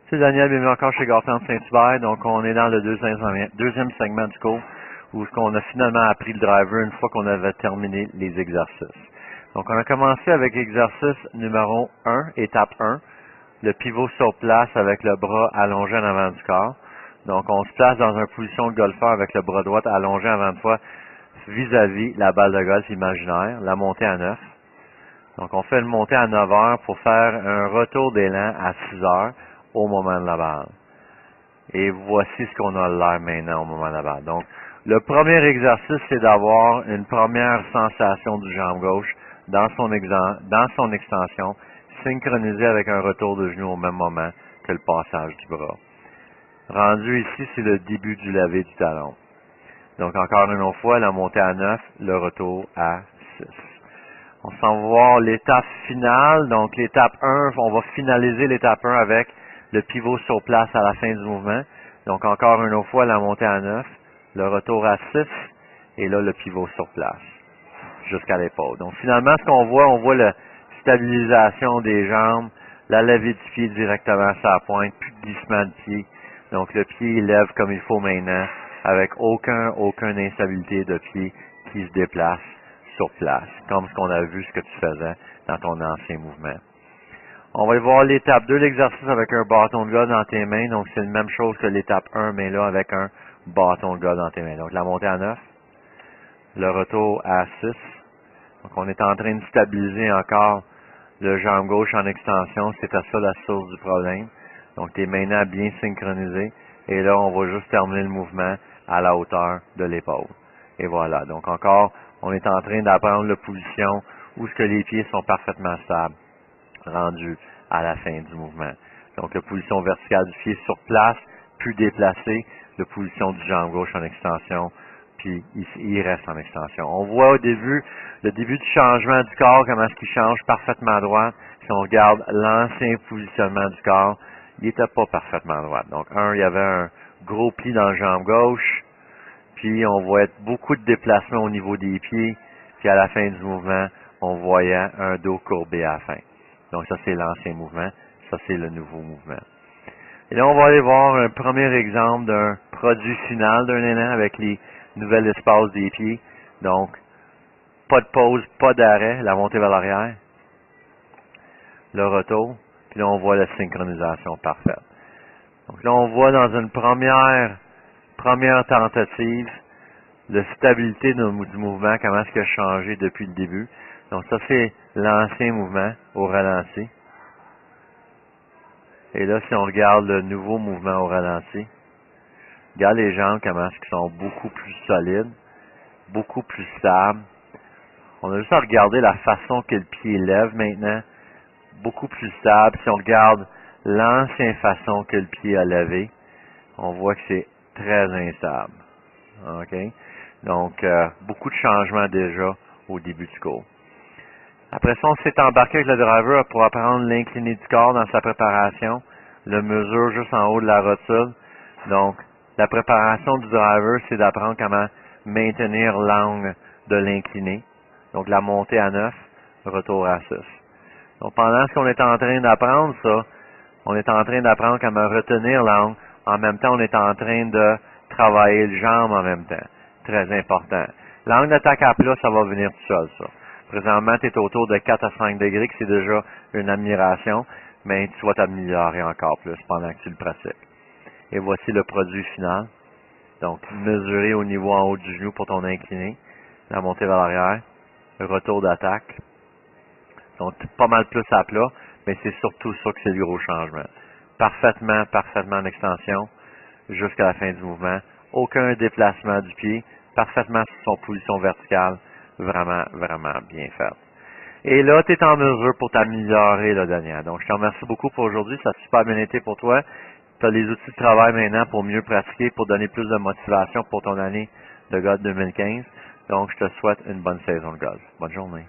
C'est Daniel, bienvenue encore chez Golfland Saint-Hubert. Donc, on est dans le deuxième segment du cours où on a finalement appris le driver une fois qu'on avait terminé les exercices. Donc, on a commencé avec exercice numéro 1, étape 1, le pivot sur place avec le bras allongé en avant du corps. Donc, on se place dans une position de golfeur avec le bras droit allongé avant de fois vis-à-vis la balle de golf imaginaire, la montée à 9. Donc, on fait une montée à 9 heures pour faire un retour d'élan à 6 heures au moment de la balle. Et voici ce qu'on a l'air maintenant au moment de la balle. Donc, le premier exercice, c'est d'avoir une première sensation du jambe gauche dans son extension, synchronisée avec un retour de genou au même moment que le passage du bras. Rendu ici, c'est le début du lever du talon. Donc, encore une autre fois, la montée à 9, le retour à 6. On s'en va voir l'étape finale. Donc, l'étape 1, on va finaliser l'étape 1 avec le pivot sur place à la fin du mouvement. Donc, encore une autre fois, la montée à 9, le retour à 6, et là, le pivot sur place, jusqu'à l'épaule. Donc, finalement, ce qu'on voit, on voit la stabilisation des jambes, la levée du pied directement sur la pointe, plus de glissement de pied. Donc, le pied, il lève comme il faut maintenant, avec aucune instabilité de pied qui se déplace sur place, comme ce qu'on a vu, ce que tu faisais dans ton ancien mouvement. On va aller voir l'étape 2, l'exercice avec un bâton de golf dans tes mains. Donc, c'est la même chose que l'étape 1, mais là, avec un bâton de golf dans tes mains. Donc, la montée à 9, le retour à 6. Donc, on est en train de stabiliser encore le jambe gauche en extension. C'était ça la source du problème. Donc, tes mains là bien synchronisées. Et là, on va juste terminer le mouvement à la hauteur de l'épaule. Et voilà. Donc, encore, on est en train d'apprendre la position où ce que les pieds sont parfaitement stables, rendus à la fin du mouvement. Donc, la position verticale du pied sur place, plus déplacée, la position du jambe gauche en extension, puis il reste en extension. On voit au début, le début du changement du corps, comment est-ce qu'il change parfaitement droit. Si on regarde l'ancien positionnement du corps, il n'était pas parfaitement droit. Donc, il y avait un gros pli dans le jambe gauche, puis on voyait beaucoup de déplacement au niveau des pieds, puis à la fin du mouvement, on voyait un dos courbé à la fin. Donc ça, c'est l'ancien mouvement. Ça, c'est le nouveau mouvement. Et là, on va aller voir un premier exemple d'un produit final d'un élan avec les nouvelles espaces des pieds. Donc, pas de pause, pas d'arrêt, la montée vers l'arrière, le retour, puis là, on voit la synchronisation parfaite. Donc là, on voit dans une première tentative, la stabilité du mouvement, comment est-ce qu'il a changé depuis le début. Donc ça, c'est l'ancien mouvement au ralenti. Et là, si on regarde le nouveau mouvement au ralenti, regarde les jambes, comment est-ce qu'ils sont beaucoup plus solides, beaucoup plus stables. On a juste à regarder la façon que le pied lève maintenant, beaucoup plus stable. Si on regarde l'ancienne façon que le pied a levé, on voit que c'est très instable. OK? Donc, beaucoup de changements déjà au début du cours. Après ça, on s'est embarqué avec le driver pour apprendre l'incliné du corps dans sa préparation, le mesure juste en haut de la rotule. Donc, la préparation du driver, c'est d'apprendre comment maintenir l'angle de l'incliné. Donc, la montée à 9, retour à 6. Donc, pendant ce qu'on est en train d'apprendre ça, on est en train d'apprendre comment retenir l'angle. En même temps, on est en train de travailler le jambe en même temps. Très important. L'angle d'attaque à plat, ça va venir tout seul, ça. Présentement, tu es autour de 4 à 5 degrés, que c'est déjà une admiration, mais tu vas t'améliorer encore plus pendant que tu le pratiques. Et voici le produit final. Donc, mesurer au niveau en haut du genou pour ton incliné, la montée vers l'arrière, le retour d'attaque. Donc, pas mal plus à plat, mais c'est surtout ça que c'est le gros changement. Parfaitement en extension, jusqu'à la fin du mouvement. Aucun déplacement du pied, parfaitement sur son position verticale. Vraiment bien fait. Et là, tu es en mesure pour t'améliorer, là, Daniel. Donc, je te remercie beaucoup pour aujourd'hui. Ça a super bien été pour toi. Tu as les outils de travail maintenant pour mieux pratiquer, pour donner plus de motivation pour ton année de golf 2015. Donc, je te souhaite une bonne saison de golf. Bonne journée.